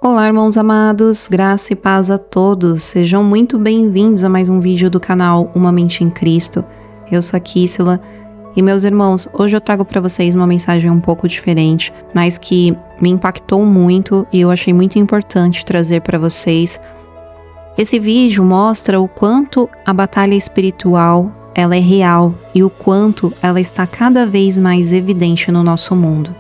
Olá, irmãos amados, graça e paz a todos. Sejam muito bem-vindos a mais um vídeo do canal Uma Mente em Cristo. Eu sou a Kissila e, meus irmãos, hoje eu trago para vocês uma mensagem um pouco diferente, mas que me impactou muito e eu achei muito importante trazer para vocês. Esse vídeo mostra o quanto a batalha espiritual ela é real e o quanto ela está cada vez mais evidente no nosso mundo.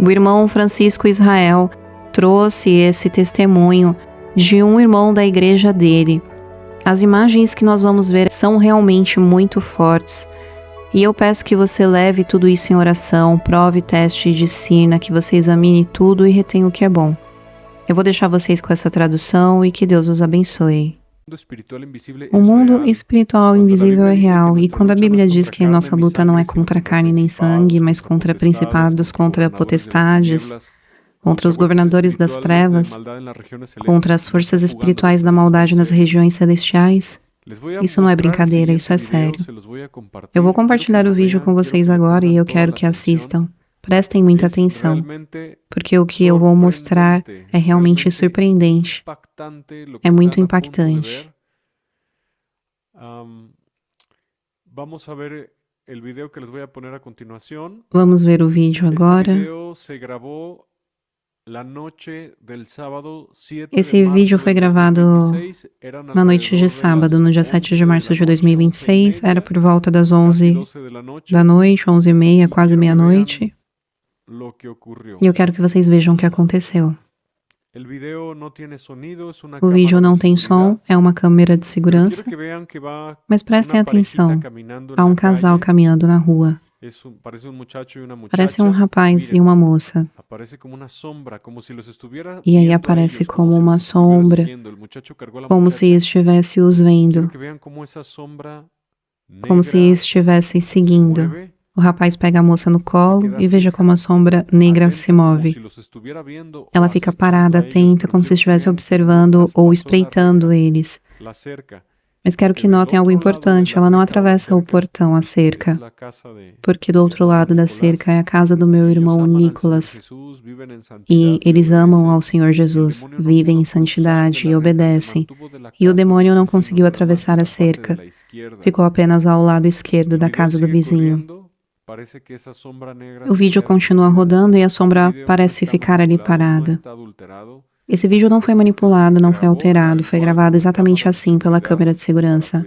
O irmão Francisco Israel trouxe esse testemunho de um irmão da igreja dele. As imagens que nós vamos ver são realmente muito fortes. E eu peço que você leve tudo isso em oração, prove, teste e discirna, que você examine tudo e retenha o que é bom. Eu vou deixar vocês com essa tradução e que Deus os abençoe. O mundo espiritual invisível é real, e quando a Bíblia diz que a nossa luta não é contra carne nem sangue, mas contra principados, contra potestades, contra os governadores das trevas, contra as forças espirituais da maldade nas regiões celestiais, isso não é brincadeira, isso é sério. Eu vou compartilhar o vídeo com vocês agora e eu quero que assistam. Prestem muita atenção, porque o que eu vou mostrar é realmente surpreendente, é muito impactante. Vamos ver o vídeo agora. Esse vídeo foi gravado na noite de sábado, no dia 7 de março de 2026, era por volta das 11 da noite, 11h30, quase meia-noite. E eu quero que vocês vejam o que aconteceu. O vídeo não tem som, é uma câmera de segurança, mas prestem atenção, há um casal caminhando na rua. Parece um rapaz e uma moça. E aí aparece como uma sombra, como se estivesse os vendo, como se estivesse seguindo. O rapaz pega a moça no colo e veja como a sombra negra se move. Ela fica parada, atenta, como se estivesse observando ou espreitando eles. Mas quero que notem algo importante, ela não atravessa o portão, a cerca, porque do outro lado da cerca é a casa do meu irmão Nicolas, e eles amam ao Senhor Jesus, vivem em santidade e obedecem, e o demônio não conseguiu atravessar a cerca, ficou apenas ao lado esquerdo da casa do vizinho. O vídeo continua rodando e a sombra parece ficar ali parada. Esse vídeo não foi manipulado, não foi alterado, foi gravado exatamente assim pela câmera de segurança.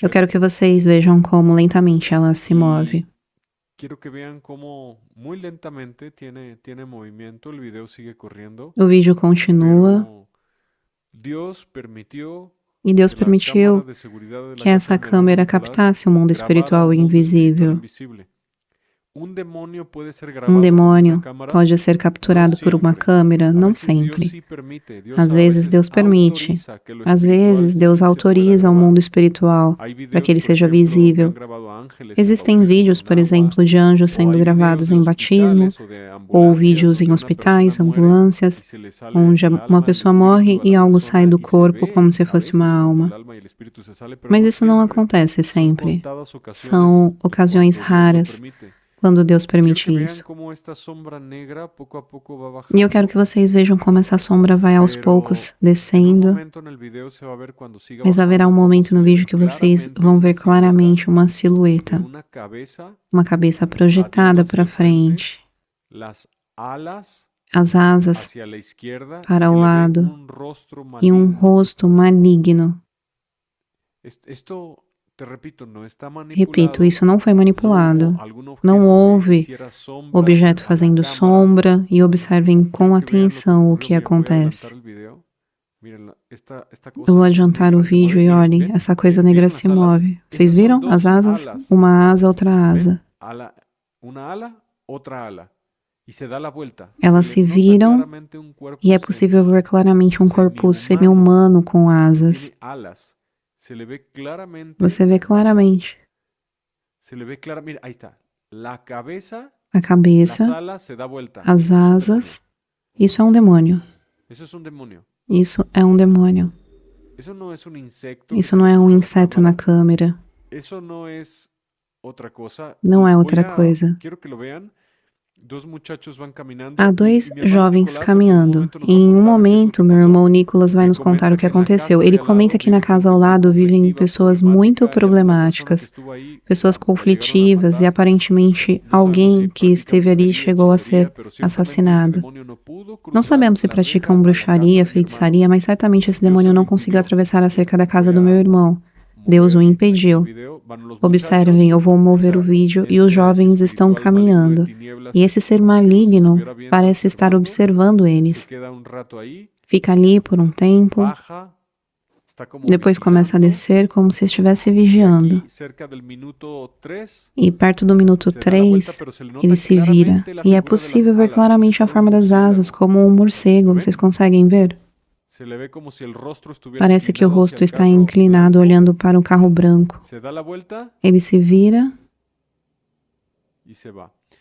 Eu quero que vocês vejam como lentamente ela se move. O vídeo continua. E Deus permitiu que essa câmera captasse o mundo espiritual invisível. Um demônio pode ser capturado por uma câmera? Não sempre. Às vezes Deus permite. Às vezes Deus autoriza o mundo espiritual para que ele seja visível. Existem vídeos, por exemplo, de anjos sendo gravados em batismo, ou vídeos em hospitais, ambulâncias, onde uma pessoa morre e algo sai do corpo como se fosse uma alma. Mas isso não acontece sempre. São ocasiões raras quando Deus permite isso. E eu quero que vocês vejam como essa sombra vai aos poucos descendo, mas haverá um momento no vídeo que vocês vão ver claramente uma silhueta, uma cabeça projetada para frente, as asas para o lado e um rosto maligno. Repito, isso não foi manipulado. Não houve objeto fazendo sombra, e observem com atenção o que acontece. Eu vou adiantar o vídeo e olhem, essa coisa negra se move. Vocês viram as asas? Uma asa, outra asa. Elas se viram e é possível ver claramente um corpo semi-humano com asas. Você vê claramente. A cabeça, as asas. Isso é um demônio. Isso é um demônio. Isso não é um inseto na câmera. Não é outra coisa. Há dois jovens caminhando. E em um momento, meu irmão Nicolas vai nos contar o que aconteceu. Ele comenta que na casa ao lado vivem pessoas muito problemáticas, pessoas conflitivas e aparentemente alguém que esteve ali chegou a ser assassinado. Não sabemos se praticam bruxaria, feitiçaria, mas certamente esse demônio não conseguiu atravessar a cerca da casa do meu irmão. Deus o impediu. Observem, eu vou mover o vídeo e os jovens estão caminhando. E esse ser maligno parece estar observando eles. Fica ali por um tempo, depois começa a descer como se estivesse vigiando. E perto do minuto 3, ele se vira. E é possível ver claramente a forma das asas, como um morcego. Vocês conseguem ver? Parece que o rosto está inclinado olhando para um carro branco. Ele se vira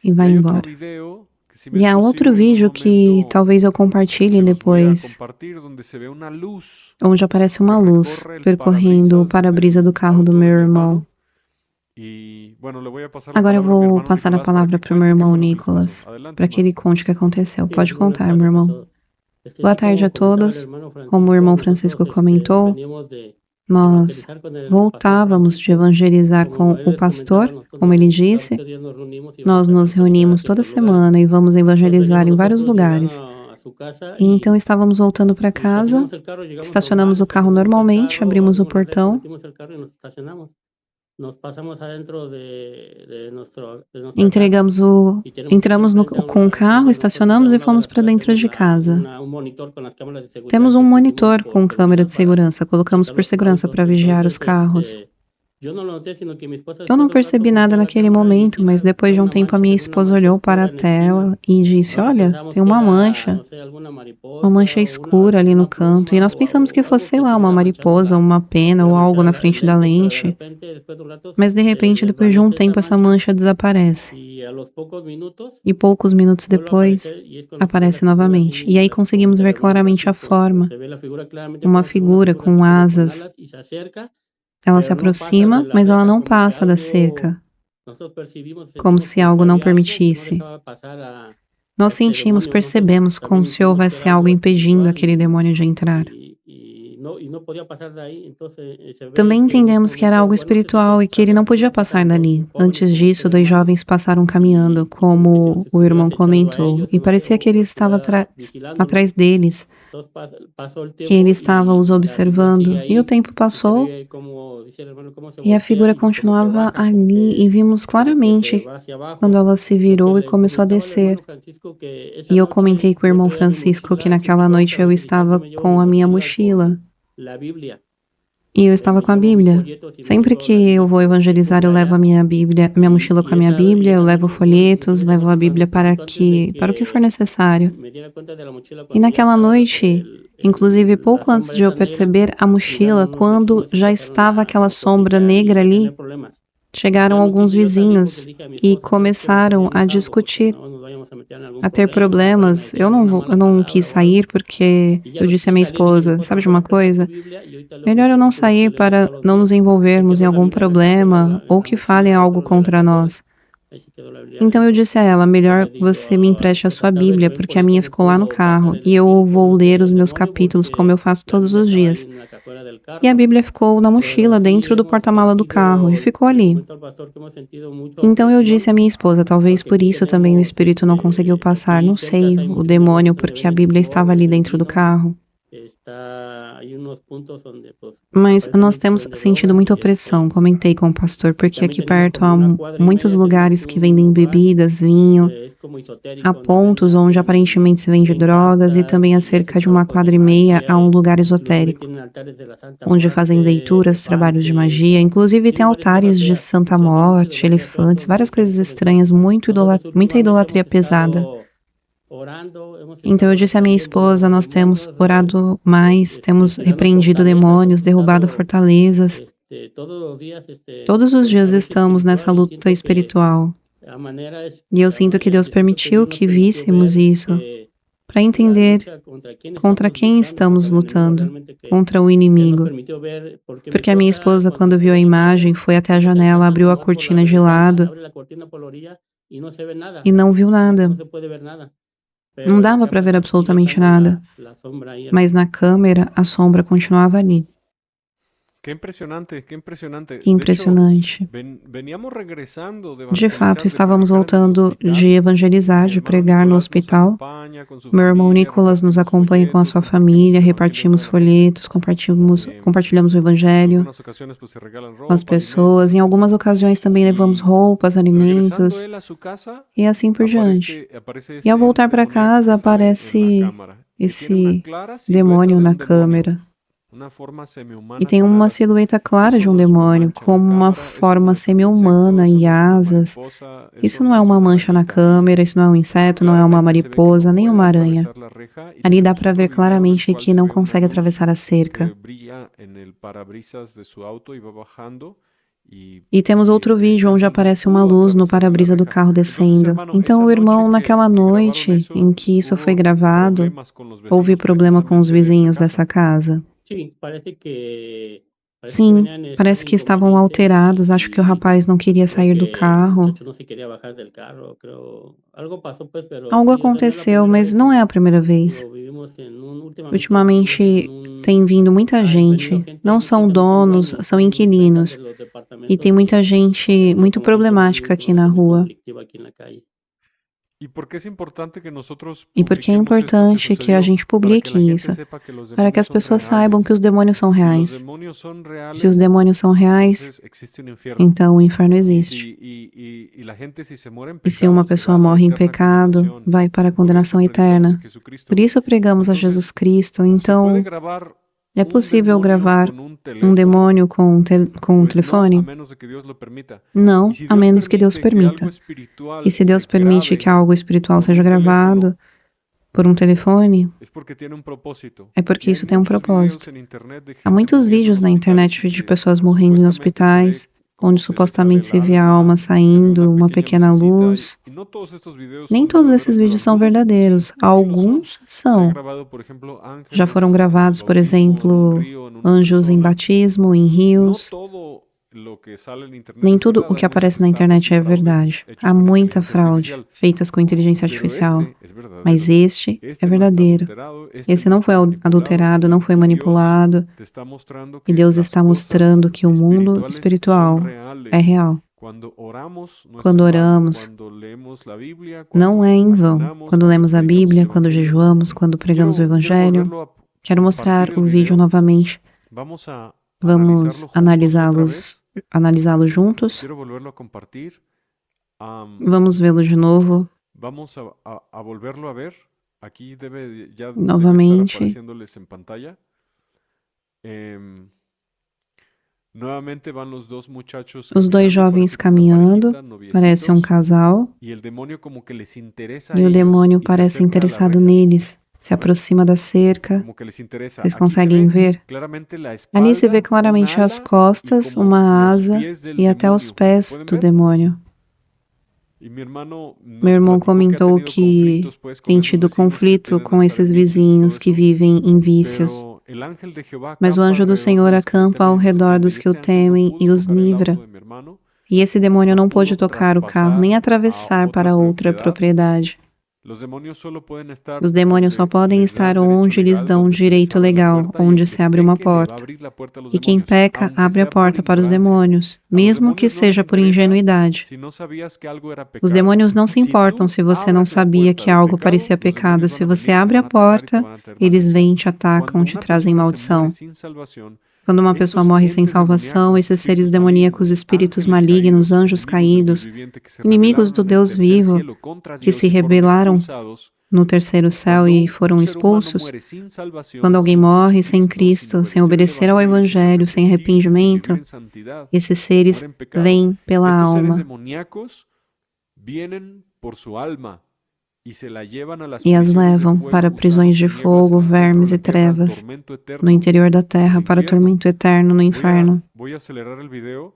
e vai embora. E há outro vídeo que talvez eu compartilhe depois, onde aparece uma luz percorrendo o para-brisa do carro do meu irmão. Agora eu vou passar a palavra para o meu irmão Nicolas, para que ele conte o que aconteceu. Pode contar, meu irmão. Boa tarde a todos. Como o irmão Francisco comentou, nós voltávamos de evangelizar com o pastor, como ele disse. Nós nos reunimos toda semana e vamos evangelizar em vários lugares. E então estávamos voltando para casa, estacionamos o carro normalmente, abrimos o portão. Entramos com o carro, estacionamos e fomos para dentro de casa. Temos um monitor com câmera de segurança, colocamos por segurança para vigiar os carros. Eu não percebi nada naquele momento, mas depois de um tempo a minha esposa olhou para a tela e disse: "Olha, tem uma mancha escura ali no canto." E nós pensamos que fosse, sei lá, uma mariposa, uma pena ou algo na frente da lente. Mas de repente, depois de um tempo, essa mancha desaparece. E poucos minutos depois, aparece novamente. E aí conseguimos ver claramente a forma. Uma figura com asas. Ela se aproxima, mas ela não passa da cerca, como se algo não permitisse. Nós sentimos, percebemos, como se houvesse algo impedindo aquele demônio de entrar. Também entendemos que era algo espiritual e que ele não podia passar dali. Antes disso, dois jovens passaram caminhando, como o irmão comentou, e parecia que ele estava atrás deles, que ele estava os observando. E o tempo passou e a figura continuava ali e vimos claramente quando ela se virou e começou a descer. E eu comentei com o irmão Francisco que naquela noite eu estava com a minha mochila. E eu estava com a Bíblia. Sempre que eu vou evangelizar, eu levo a minha Bíblia, minha mochila com a minha Bíblia, eu levo folhetos, levo a Bíblia para o que for necessário. E naquela noite, inclusive pouco antes de eu perceber a mochila, quando já estava aquela sombra negra ali, chegaram alguns vizinhos e começaram a discutir, a ter problemas. Eu não quis sair porque eu disse à minha esposa, sabe de uma coisa? Melhor eu não sair para não nos envolvermos em algum problema ou que falem algo contra nós. Então eu disse a ela, melhor você me empreste a sua Bíblia, porque a minha ficou lá no carro e eu vou ler os meus capítulos como eu faço todos os dias. E a Bíblia ficou na mochila dentro do porta-mala do carro e ficou ali. Então eu disse à minha esposa, talvez por isso também o espírito não conseguiu passar, não sei, o demônio, porque a Bíblia estava ali dentro do carro. Mas nós temos sentido muita opressão, comentei com o pastor, porque aqui perto há muitos lugares que vendem bebidas, vinho, há pontos onde aparentemente se vende drogas e também há cerca de 1,5 quadra há um lugar esotérico, onde fazem leituras, trabalhos de magia, inclusive tem altares de Santa Morte, elefantes, várias coisas estranhas, muita idolatria pesada. Então eu disse à minha esposa, nós temos orado mais, temos repreendido demônios, derrubado fortalezas. Todos os dias estamos nessa luta espiritual. E eu sinto que Deus permitiu que víssemos isso para entender contra quem estamos lutando, contra o inimigo. Porque a minha esposa, quando viu a imagem, foi até a janela, abriu a cortina de lado e não viu nada. Não dava para ver absolutamente nada, mas na câmera a sombra continuava ali. Qué impresionante, qué impresionante. Que De hecho, impressionante. veníamos regresando de De fato, evangelizar, de estávamos predicar en el voltando de hospital. evangelizar, Mi de hermano pregar no Nicolás nos hospital. acompaña con su Meu irmão familia, Nicolas nos repartimos acompanha com a folletos, sua compartimos família, el evangelio con repartimos la gente. folhetos, compartilhamos o En evangelho algunas ocasiones pues se regalan com as ropa, alimentos, pessoas. Em etcétera. algumas ocasiões também levamos Y roupas, regresando alimentos él a su casa, e assim por diante. aparece E ao este ente voltar para demoníaco casa que sale en la aparece cámara, que tiene una esse clara silueta demônio de na un demonio, câmera. una forma E semi-humana tem con uma alas. silhueta clara de Eso um no es una demônio, mancha en com la uma cámara, eso no forma es un insecto, semi-humana eso e no es una asas. mariposa, Isso eso não no é es uma una mancha na arañita ahí. câmera, isso não é um inseto, não é uma Claramente se ve que no mariposa, nem puede uma aranha. atravesar la reja y Ali dá tenemos para otro ver video en el claramente cual que se não ve una consegue luz atravessar a que cerca. brilla en el parabrisas de su auto y va bajando E temos outro y este vídeo onde ángel no aparece uma pudo luz no atravesar de la para-brisa do reja. carro Entonces, descendo. hermano, Então, esa o noche irmão, naquela que grabaron noite eso, em que isso foi hubo gravado, problemas con los houve vecinos problema com os precisamente de esa vizinhos casa. dessa casa. Sim, parece que estavam alterados. Acho que o rapaz não queria sair do carro. Algo aconteceu, mas não é a primeira vez. Ultimamente tem vindo muita gente. Não são donos, são inquilinos. E tem muita gente muito problemática aqui na rua. ¿Y por qué es importante que nosotros E por que é publiquemos esto que importante que a sucedió? gente Para que la publique gente isso? sepa que los Para que demonios as son pessoas saibam que reales. os demônios são Si los reais. demonios son Se os reales, demônios são reais, entonces existe un infierno. então o inferno Y, existe. y la gente si se muere en E se uma pecado, se va pessoa a la morre em eterna pecado, condenación. vai para a Por eso condenação predicamos a eterna. Jesucristo. Por isso pregamos a Entonces, Jesus Cristo. ¿se puede Então, grabar é un possível demonio gravar con un um teléfono? demônio com um Pues no, a telefone? menos de que Dios lo permita. Não, Y si a Dios menos que Deus permite que algo permita. espiritual E se Deus se permite que grabe algo espiritual con seja un teléfono, gravado por um telefone, es porque tiene un propósito. é porque Y hay isso tem um muchos videos propósito. en internet de Há gente muitos muriendo en vídeos na hospitales internet y de que pessoas morrendo em supuestamente se ve hospitais, como onde se les sale supostamente el se vê a alma alma, se ve saindo, una uma pequeña pequena lucecita luz. y no todos estos videos Nem son todos esses verdaderos, pero vídeos são algunos verdadeiros. sí lo son. Alguns Se ha são. grabado, por ejemplo, Já foram ángeles en el gravados, por bautismo en un exemplo, río, en una anjos em persona. batismo, em No rios. todo lo que sale en internet Nem es tudo verdad. o Hay que muchas aparece na estafas y internet é fraudes verdade. hechos Há con muita inteligencia fraude artificial. feitas com inteligência Pero artificial. este es Mas verdadero. este é Este no está verdadeiro. adulterado, este Esse no não foi está manipulado adulterado, não foi y Dios manipulado. te está mostrando E que Deus las está cosas mostrando que o mundo espirituales son espiritual é reales. real. Cuando oramos no es Quando en vano, oramos, cuando leemos la Biblia, não cuando é em vão. ayunamos, Quando cuando lemos a predicamos el Bíblia, quando Evangelio. jejuamos, quando pregamos o Quiero Evangelho. volverlo a Quero mostrar compartir el o vídeo video. novamente. Vamos a Vamos analizarlo juntos otra vez. analisá-lo juntos. Quiero volverlo a compartir. Vamos vê-lo de novo. Vamos a volverlo a ver. Aquí ya debe estar Novamente. apareciéndoles en pantalla. Nuevamente van los dos muchachos Os dois caminando, jovens parece que una caminhando, parejita, parece um casal, y el demonio como que les interesa a e o ellos demônio y se parece acerca a la interessado reja, neles, se aproxima da cerca. como que les interesa. Vocês Aquí se conseguem ve ver? claramente la Ali se vê espalda, un claramente as ala y costas, como uma los asa pies del e até os demonio. pés ¿Pueden do ver? demônio. Y mi hermano Meu nos irmão platicó que ha comentou tenido que conflictos pues con tem esos tido vecinos que conflito tienden a com estar en esses vicios y todo vizinhos que eso, vivem em vícios. pero el ángel de Jehová Mas o acampa anjo do alrededor Senhor de los que le acampa temen ao y los redor defiende. dos Y que o este ángel no temem e pudo os tocar el livra. auto de mi hermano, E esse demônio no não pôde pudo tocar o carro, nem traspasar a atravessar otra para outra propiedad. propriedade. Los demonios solo pueden estar Os demônios só donde podem les estar dan derecho onde lhes legal, dão donde se les direito abre la legal, puerta y el onde que se abre uma peque le va a porta. abrir la puerta a los E quem demonios, peca aunque abre a sea por porta para os ignorancia. demônios, A los mesmo que demonios no les seja por interesa ingenuidade. si no sabías que algo era Os pecado. demônios não se Si importam tú se você não abres la sabia puerta que del algo pecado, parecia los pecado. demonios Se van a você venir, te abre a van a atacar y te porta, van a traer eles maldición. vêm, te atacam, Cuando te una trazem persona se muere maldição. sin salvación, Quando uma pessoa estos morre sem entes salvação, demoníacos, esses seres espíritus demoníacos, malignos, espíritos ángeles malignos, caídos, anjos enemigos del Dios caídos, viviente que se inimigos rebelaron do en el Deus tercer vivo, cielo contra que Dios se y fueron rebelaram expulsados. no terceiro céu Cuando e un foram ser humano expulsos. muere sin salvación, Quando alguém sin morre sem Jesucristo, sin Cristo, sem obedecer el obedecer ao evangelio, sin Evangelho, sem arrepentirse, sin vivir arrependimento, en santidad, esses seres muere en pecado. vêm pela Estos seres alma demoníacos vienen por su alma y se la llevan a las e as prisiones de levam fuego, para prisões gusanos, de tinieblas fogo, en el centro de vermes la e tierra, al trevas, tormento no eterno, interior da terra, al para o infierno. tormento eterno no inferno. Voy a acelerar el video.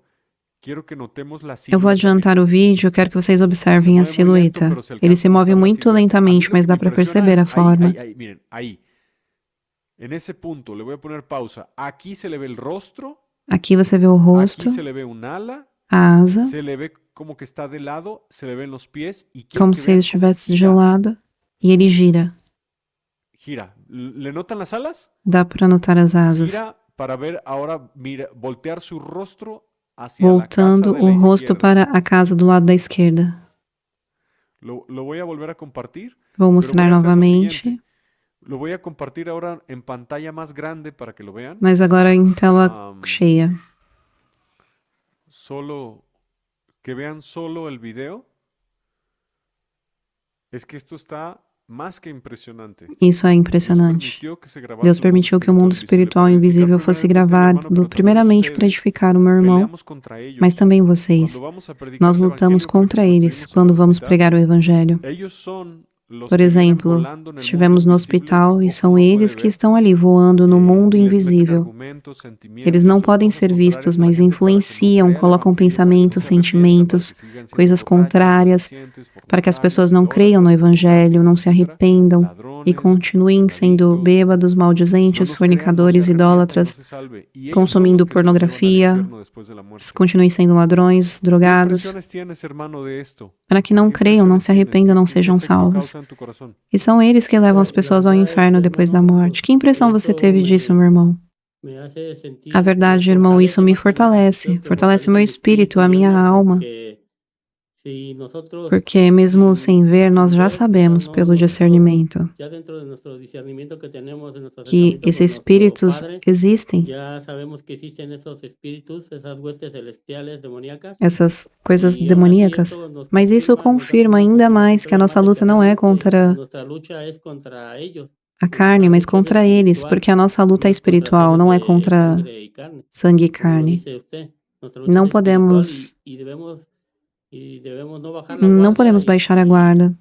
Quiero que notemos la Eu vou silueta. adiantar o vídeo, quero que vocês Se observem a mueve muy lento, silhueta. pero se Ele se alcanza a move notar la muito silueta. A mí lentamente, lo mas que dá me para impresiona perceber a es forma. ahí, miren, ahí. En ese punto, le voy a poner pausa. Aquí se le ve el rostro, Aqui você vê o rosto, aquí se le ve un ala, a asa, se le ve como que está de lado, se le ven los pies y quiero como que se ele vean cómo estivesse de gira. lado, e ele gira. Gira. ¿Le notan las alas? Dá para notar as asas, Gira para ver ahora, mira, voltear su rostro hacia la casa voltando de o la rosto izquierda. para a casa do lado da esquerda. Lo voy a volver a compartir, Vou pero mostrar voy a hacer lo novamente, siguiente. Lo voy a compartir ahora en pantalla más grande para que lo vean. mas agora em tela cheia. Que vean solo el video. Es que esto está más que impresionante. Isso é impressionante. Deus permitiu que o mundo espiritual invisível fosse gravado, primeiramente para edificar o meu irmão, mas também vocês. Nós lutamos contra eles quando vamos pregar o Evangelho. Por exemplo, estivemos no hospital e são eles que estão ali voando no mundo invisível. Eles não podem ser vistos, mas influenciam, colocam pensamentos, sentimentos, coisas contrárias, para que as pessoas não creiam no Evangelho, não se arrependam e continuem sendo bêbados, maldizentes, fornicadores, idólatras, consumindo pornografia, continuem sendo ladrões, drogados, para que não creiam, não se arrependam, não sejam salvos. E são eles que levam as pessoas ao inferno depois da morte. Que impressão você teve disso, meu irmão? A verdade, irmão, isso me fortalece. Fortalece o meu espírito, a minha alma. Porque mesmo sem ver, nós já sabemos pelo discernimento que esses espíritos existem, essas coisas demoníacas, mas isso confirma ainda mais que a nossa luta não é contra a carne, mas contra eles, porque a nossa luta é espiritual, não é contra sangue e carne. Não podemos baixar a guarda.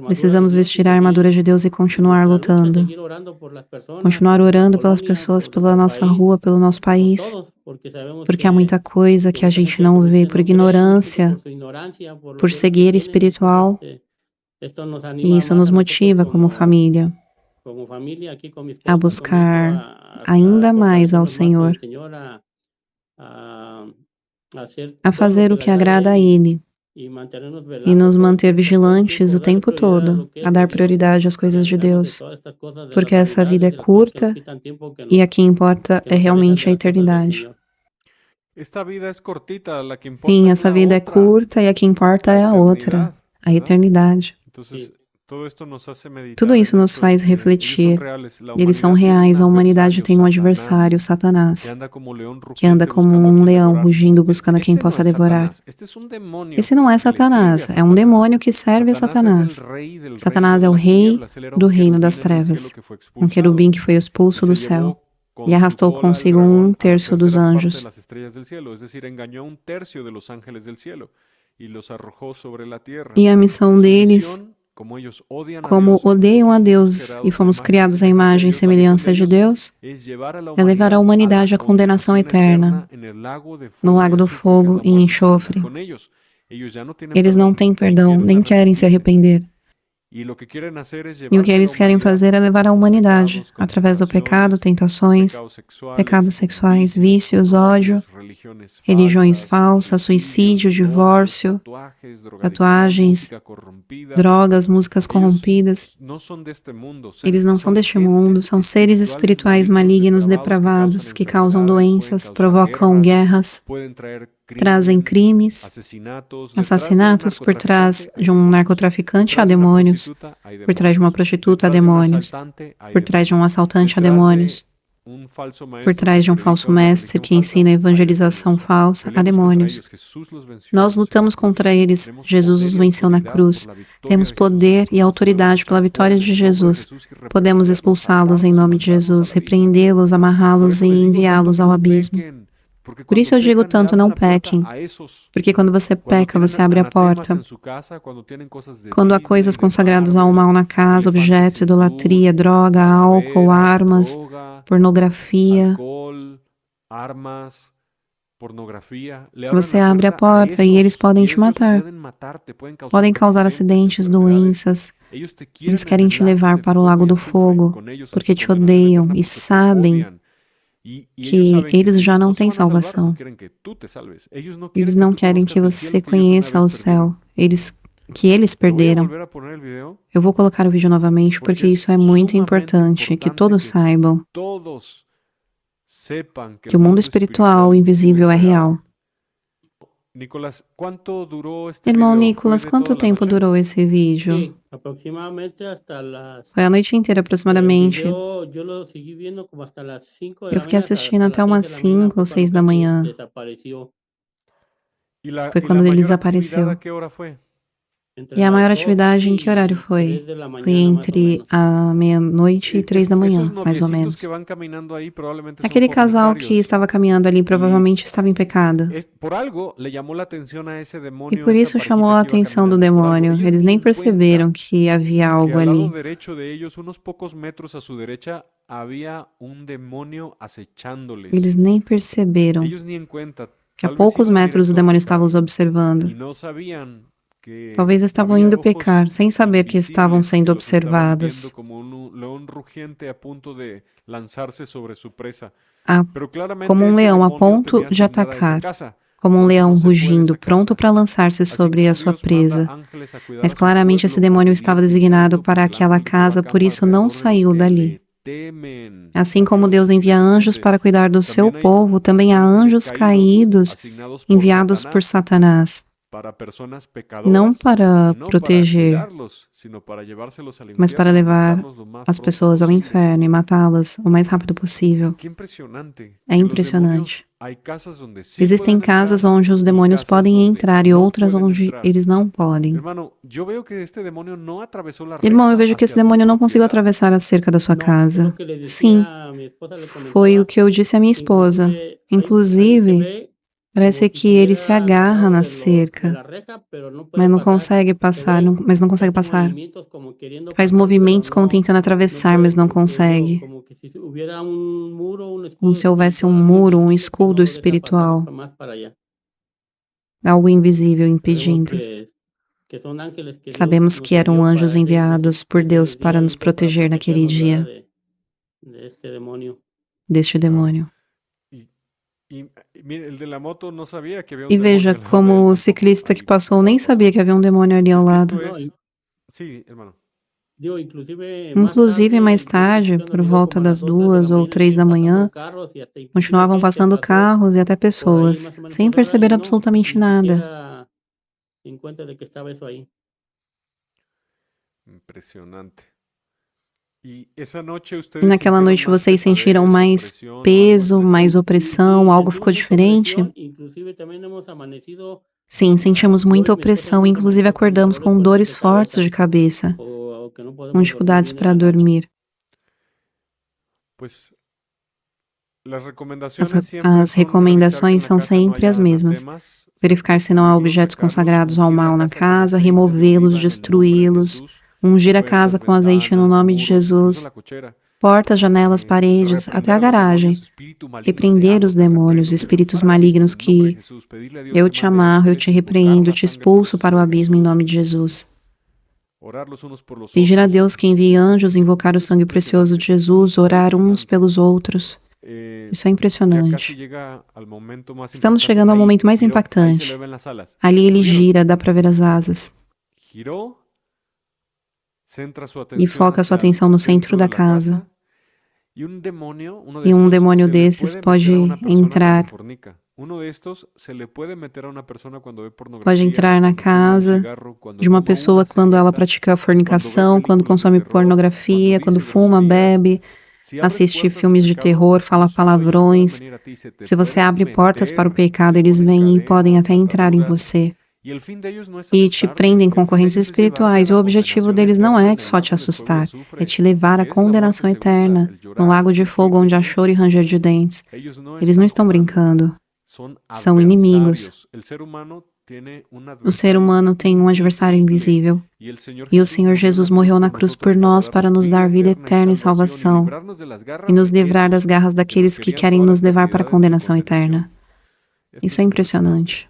Precisamos vestir a armadura de Deus e continuar lutando. Continuar orando pelas pessoas, pela nossa rua, pelo nosso país. Porque há muita coisa que a gente não vê por ignorância, por cegueira espiritual. E isso nos motiva como família a buscar ainda mais ao Senhor, a fazer o que agrada a Ele e nos manter vigilantes o tempo todo, a dar prioridade às coisas de Deus, porque essa vida é curta e a que importa é realmente a eternidade. Sim, essa vida é curta e a que importa é a outra, a eternidade. Tudo isso nos faz refletir. Eles são reais. A humanidade tem um adversário, Satanás, que anda como um leão rugindo buscando a quem possa devorar. Esse não é Satanás, é um demônio que serve a Satanás. Satanás é o rei do reino das trevas, um querubim que foi expulso do céu e arrastou consigo 1/3 dos anjos. E a missão deles, como odeiam a Deus e fomos criados à imagem e semelhança de Deus, é levar a humanidade à condenação eterna, no lago do fogo e enxofre. Eles não têm perdão, nem querem se arrepender. E o que eles querem fazer é levar a humanidade, através do pecado, tentações, pecados sexuais, vícios, ódio, religiões falsas, suicídio, divórcio, tatuagens, drogas, músicas corrompidas. Eles não são deste mundo, são seres espirituais malignos, depravados, que causam doenças, provocam guerras, trazem crimes, assassinatos. Por trás de um narcotraficante há demônios, por trás de uma prostituta há demônios, por trás de um assaltante há demônios, por trás de um falso mestre que ensina evangelização falsa há demônios. Nós lutamos contra eles, Jesus os venceu na cruz. Temos poder e autoridade pela vitória de Jesus. Podemos expulsá-los em nome de Jesus, repreendê-los, amarrá-los e enviá-los ao abismo. Por isso eu digo tanto, não pequem, porque quando você peca, você abre a porta. Quando há coisas consagradas ao mal na casa, objetos, idolatria, droga, álcool, armas, pornografia, você abre a porta e eles podem te matar. Podem causar acidentes, doenças. Eles querem te levar para o lago do fogo, porque te odeiam e sabem que eles já não têm salvação. Eles não querem que você conheça o céu. Que eles perderam. Eu vou colocar o vídeo novamente porque isso é muito importante, que todos saibam que o mundo espiritual invisível é real. Irmão Nicolas, quanto tempo durou esse vídeo? Foi a noite inteira, aproximadamente. Eu fiquei assistindo até umas 5 ou 6 da manhã. Foi quando ele desapareceu. E a maior atividade em que horário foi? Foi entre a meia-noite e 3 da manhã, mais ou menos. Aquele casal que estava caminhando ali provavelmente estava em pecado. E por isso chamou a atenção do demônio. Eles nem perceberam que havia algo ali. Eles nem perceberam que a poucos metros o demônio estava os observando. Talvez estavam indo pecar, sem saber que estavam sendo observados. Como um leão a ponto de atacar, como um leão rugindo, pronto para lançar-se sobre a sua presa. Mas claramente esse demônio estava designado para aquela casa, por isso não saiu dali. Assim como Deus envia anjos para cuidar do seu povo, também há anjos caídos enviados por Satanás. Não para proteger, mas para levar as pessoas ao inferno e matá-las o mais rápido possível. É impressionante. Existem casas onde os demônios podem entrar e outras onde eles não podem. Irmão, eu vejo que esse demônio não conseguiu atravessar a cerca da sua casa. Sim, foi o que eu disse à minha esposa. Inclusive, parece que ele se agarra na cerca, mas não consegue passar, Faz movimentos como tentando atravessar, mas não consegue. Como se houvesse um muro, um escudo espiritual. Algo invisível impedindo. Sabemos que eram anjos enviados por Deus para nos proteger naquele dia deste demônio. E veja como o ciclista que passou nem sabia que havia um demônio ali ao lado. Inclusive, mais tarde, por volta das 2 ou 3 da manhã, continuavam passando carros e até pessoas, sem perceber absolutamente nada. Impressionante. E naquela noite vocês sentiram mais peso, mais opressão, algo ficou diferente? Sim, sentimos muita opressão, inclusive acordamos com dores fortes de cabeça, com dificuldades para dormir. As recomendações são sempre as mesmas. Verificar se não há objetos consagrados ao mal na casa, removê-los, destruí-los, ungir a casa com azeite no nome de Jesus, portas, janelas, paredes, até a garagem. Repreender os demônios, espíritos malignos que eu te amarro, eu te repreendo, te expulso para o abismo em nome de Jesus. Pedir a Deus que envie anjos, invocar o sangue precioso de Jesus, orar uns pelos outros. Isso é impressionante. Estamos chegando ao momento mais impactante. Ali ele gira, dá para ver as asas. E foca sua atenção no centro da casa. E um demônio desses pode entrar na casa de uma pessoa quando ela pratica fornicação, quando consome pornografia, quando fuma, bebe, assiste filmes de terror, fala palavrões. Se você abre portas para o pecado, eles vêm e podem até entrar em você. E te prendem com correntes espirituais. O objetivo deles não é só te assustar, é te levar à condenação eterna, no lago de fogo onde há choro e ranger de dentes. Eles não estão brincando. São inimigos. O ser humano tem um adversário invisível. E o Senhor Jesus morreu na cruz por nós para nos dar vida eterna e salvação, e nos livrar das garras daqueles que querem nos levar para a condenação eterna. Isso é impressionante.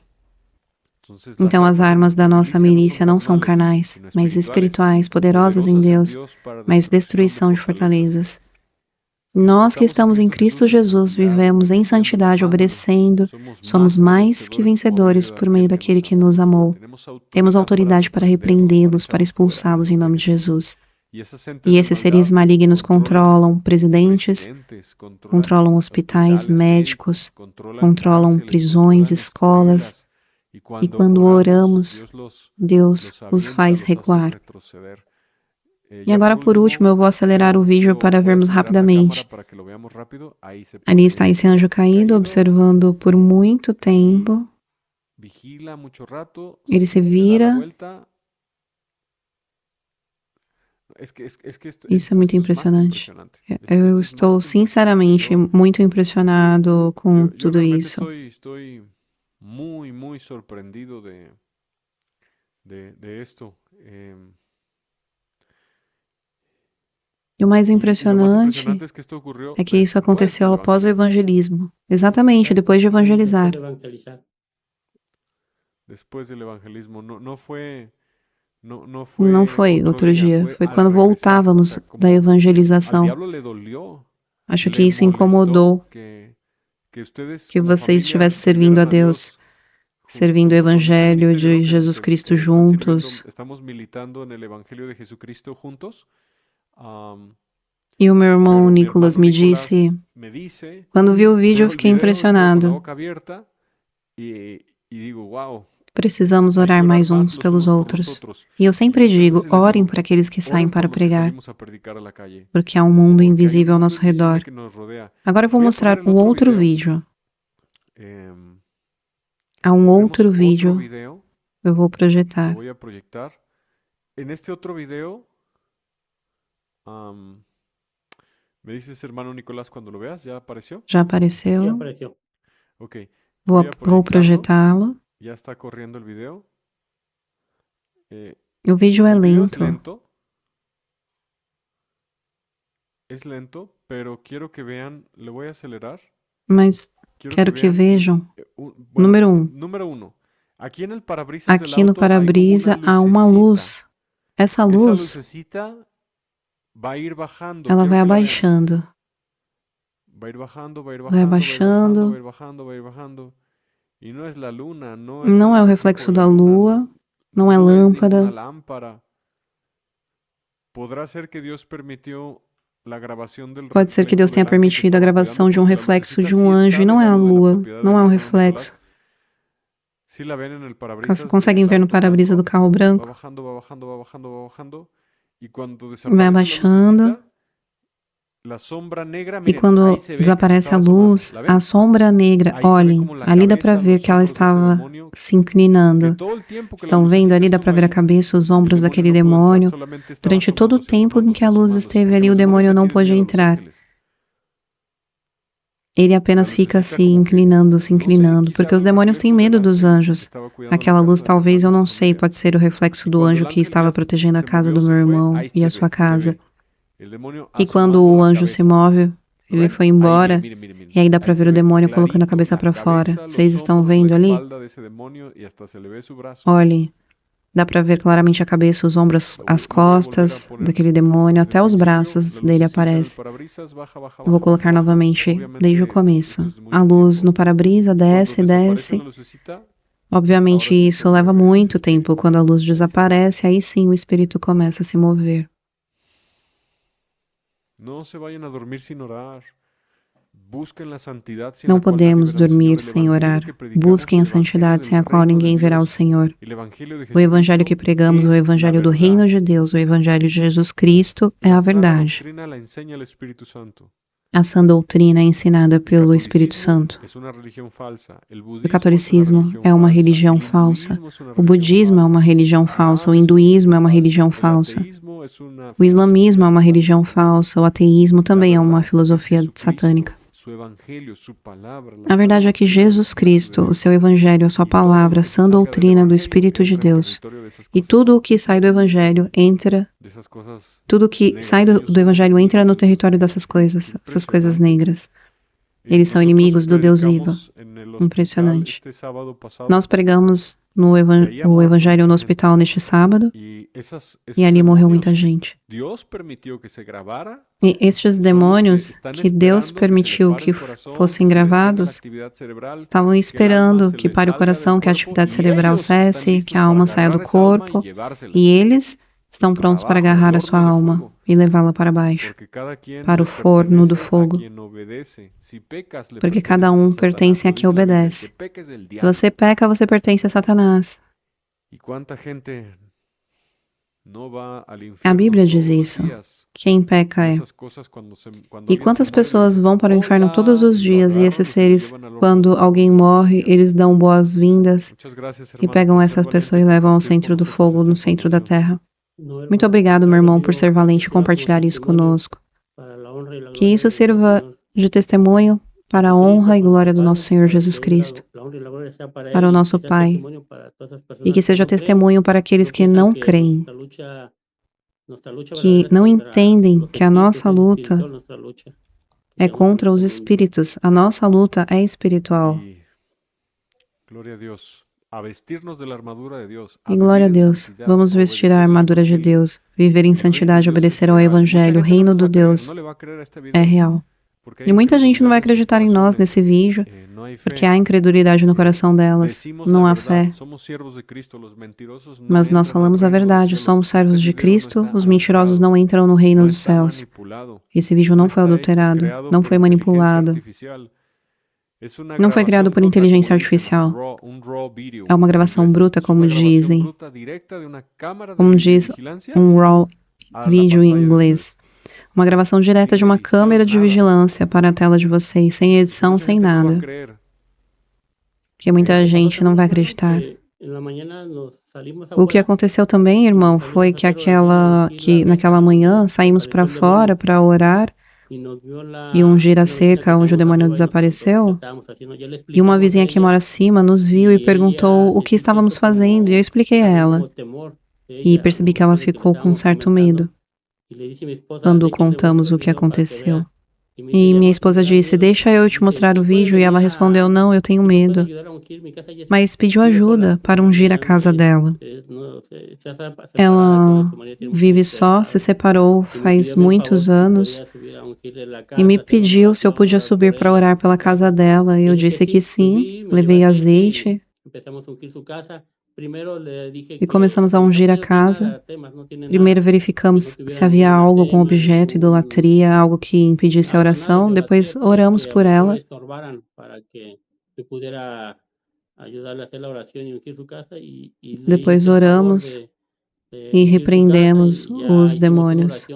Então as armas da nossa milícia não são carnais, mas espirituais, poderosas em Deus, mas destruição de fortalezas. Nós que estamos em Cristo Jesus vivemos em santidade, obedecendo, somos mais que vencedores por meio daquele que nos amou. Temos autoridade para repreendê-los, para expulsá-los em nome de Jesus. E esses seres malignos controlam presidentes, controlam hospitais, médicos, controlam prisões, escolas. E quando oramos, Deus os faz recuar. E agora, por último, eu vou acelerar o vídeo para vermos rapidamente. Ali está esse anjo caído, observando por muito tempo. Ele se vira. Isso é muito impressionante. Eu estou, sinceramente, muito impressionado com tudo isso. Estou muito surpreendido de esto. E o mais impressionante é que isso aconteceu após o evangelismo. Exatamente, depois de evangelizar. Depois do evangelismo, Não foi outro dia, foi quando voltávamos da evangelização. Acho que isso incomodou que vocês estivessem servindo a Deus, servindo o Evangelho de Jesus Cristo juntos. Estamos militando no Evangelho de Jesus Cristo juntos. E o meu irmão Nicolas me disse, quando vi o vídeo eu fiquei impressionado. Precisamos orar mais uns pelos outros. E eu sempre digo, orem por aqueles que saem para pregar, porque há um mundo invisível ao nosso redor. Agora eu vou mostrar um outro vídeo. Há um outro vídeo, eu vou projetar. Neste outro vídeo, me dices, hermano Nicolás, quando lo veas, já apareceu? Já apareceu. Ok. Vou projetá-lo. Já está correndo o vídeo. O vídeo é lento. É lento, pero quero que vejam, le vou acelerar. Mas quero que vejam. Número 1. Aqui no para-brisa há uma luz. Essa luz, ela vai abaixando. Vai abaixando. Não é o reflexo da lua, não é lâmpada. Pode ser que Deus tenha permitido a gravação de um reflexo de um anjo e não é a lua, não é um reflexo. Conseguem ver no para-brisa do carro branco? Vai abaixando. E quando desaparece a luz, a sombra negra, olhem, ali dá para ver que ela estava se inclinando. Estão vendo? Ali dá para ver a cabeça, os ombros daquele demônio. Durante todo o tempo em que a luz esteve ali, o demônio não pôde entrar. Ele apenas fica se inclinando, porque os demônios têm medo dos anjos. Aquela luz, talvez, eu não sei, pode ser o reflexo do anjo que estava protegendo a casa do meu irmão e a sua casa. E quando o anjo se move, ele foi embora, e aí dá para ver o demônio colocando a cabeça para fora. Vocês estão vendo ali? Olhem, dá para ver claramente a cabeça, os ombros, as costas daquele demônio, até os braços dele aparecem. Vou colocar novamente desde o começo. A luz no para-brisa desce. Obviamente isso leva muito tempo. Quando a luz desaparece, aí sim o espírito começa a se mover. Não podemos dormir sem orar. Busquem a santidade sem a qual ninguém verá o Senhor. O evangelho que pregamos, o evangelho do reino de Deus, o evangelho de Jesus Cristo é a verdade. A sã doutrina é ensinada pelo Espírito Santo. O catolicismo é uma religião falsa. O budismo é uma religião falsa. O hinduísmo é uma religião falsa. O islamismo é uma religião falsa. O ateísmo também é uma filosofia satânica. A verdade é que Jesus Cristo, o seu evangelho, a sua palavra, a sã doutrina do Espírito de Deus, e tudo o que sai do evangelho entra, tudo que sai do evangelho entra no território dessas coisas negras. Eles são inimigos do Deus vivo. Impressionante. Nós pregamos o Evangelho no hospital neste sábado e ali morreu muita gente. E estes demônios que Deus permitiu que fossem gravados estavam esperando que pare o coração, que a atividade cerebral cesse, que a alma saia do corpo, e eles estão prontos para agarrar a sua alma e levá-la para baixo, para o forno do fogo. Porque cada um pertence a quem obedece. Se você peca, você pertence a Satanás. A Bíblia diz isso. Quem peca é. E quantas pessoas vão para o inferno todos os dias e esses seres, quando alguém morre, eles dão boas-vindas e pegam essa pessoa e levam ao centro do fogo, no centro da terra. Muito obrigado, meu irmão, por ser valente e compartilhar isso conosco. Que isso sirva de testemunho para a honra e glória do nosso Senhor Jesus Cristo, para o nosso Pai, e que seja testemunho para aqueles que não creem, que não entendem que a nossa luta é contra os espíritos, a nossa luta é espiritual. E glória a Deus, vamos vestir a armadura de Deus, viver em santidade, obedecer ao Evangelho, o reino do Deus é real. E muita gente não vai acreditar em nós nesse vídeo, porque há incredulidade no coração delas, não há fé. Mas nós falamos a verdade, somos servos de Cristo, os mentirosos não entram no reino dos céus. Esse vídeo não foi adulterado, não foi manipulado. Não foi criado por inteligência artificial. É uma gravação bruta, como dizem. Como diz um raw vídeo em inglês. Uma gravação direta de uma câmera de vigilância para a tela de vocês, sem edição, sem nada. Porque muita gente não vai acreditar. O que aconteceu também, irmão, foi que naquela manhã saímos para fora para orar e ungir a cerca onde o demônio desapareceu. E uma vizinha que mora acima nos viu e perguntou o que estávamos fazendo, e eu expliquei a ela. E percebi que ela ficou com um certo medo quando contamos o que aconteceu. E minha esposa disse, deixa eu te mostrar o vídeo, e ela respondeu, não, eu tenho medo. Mas pediu ajuda para ungir a casa dela. Ela vive só, se separou faz muitos anos e me pediu se eu podia subir para orar pela casa dela. Eu disse que sim, levei azeite e começamos a ungir a casa. Primeiro verificamos se havia algo, algum objeto, idolatria, algo que impedisse a oração. Depois oramos por ela. Depois oramos e repreendemos os demônios.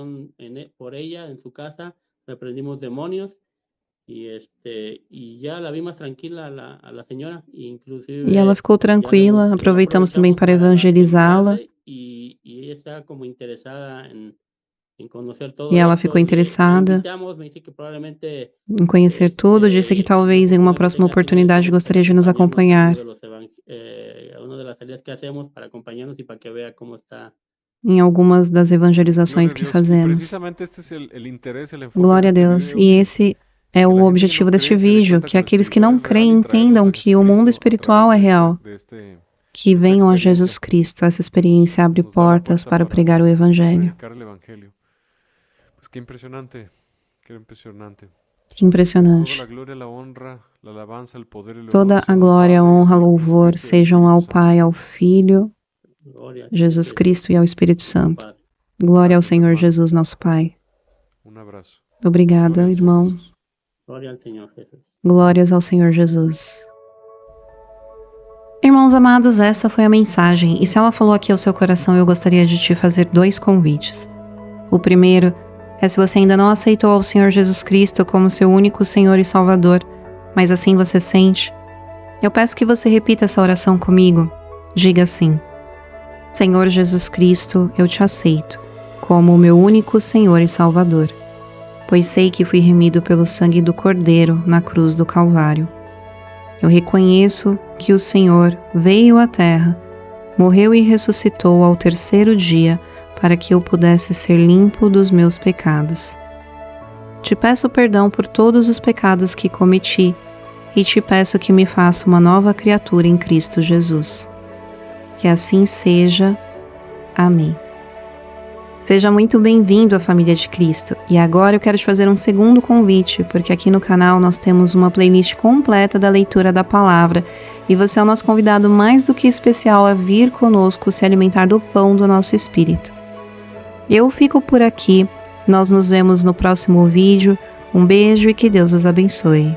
E ela ficou tranquila, aproveitamos também para evangelizá-la. E ela ficou interessada em conhecer tudo, disse que talvez em uma próxima oportunidade gostaria de nos acompanhar em algumas das evangelizações que fazemos. Glória a Deus. E esse é o objetivo deste vídeo, que aqueles que não creem entendam que o mundo espiritual é real, que venham a Jesus Cristo. Essa experiência abre portas para pregar o Evangelho. Que impressionante. Toda a glória, a honra, louvor sejam ao Pai, ao Filho, Jesus Cristo e ao Espírito Santo. Glória ao Senhor Jesus, nosso Pai. Obrigada, irmão. Glórias ao Senhor Jesus. Irmãos amados, essa foi a mensagem, e se ela falou aqui ao seu coração, eu gostaria de te fazer 2 convites. O primeiro é se você ainda não aceitou ao Senhor Jesus Cristo como seu único Senhor e Salvador, mas assim você sente. Eu peço que você repita essa oração comigo. Diga assim: Senhor Jesus Cristo, eu te aceito como o meu único Senhor e Salvador, pois sei que fui remido pelo sangue do Cordeiro na cruz do Calvário. Eu reconheço que o Senhor veio à terra, morreu e ressuscitou ao 3º dia para que eu pudesse ser limpo dos meus pecados. Te peço perdão por todos os pecados que cometi e te peço que me faça uma nova criatura em Cristo Jesus. Que assim seja. Amém. Seja muito bem-vindo à família de Cristo. E agora eu quero te fazer um segundo convite, porque aqui no canal nós temos uma playlist completa da leitura da palavra e você é o nosso convidado mais do que especial a vir conosco se alimentar do pão do nosso espírito. Eu fico por aqui. Nós nos vemos no próximo vídeo. Um beijo e que Deus os abençoe.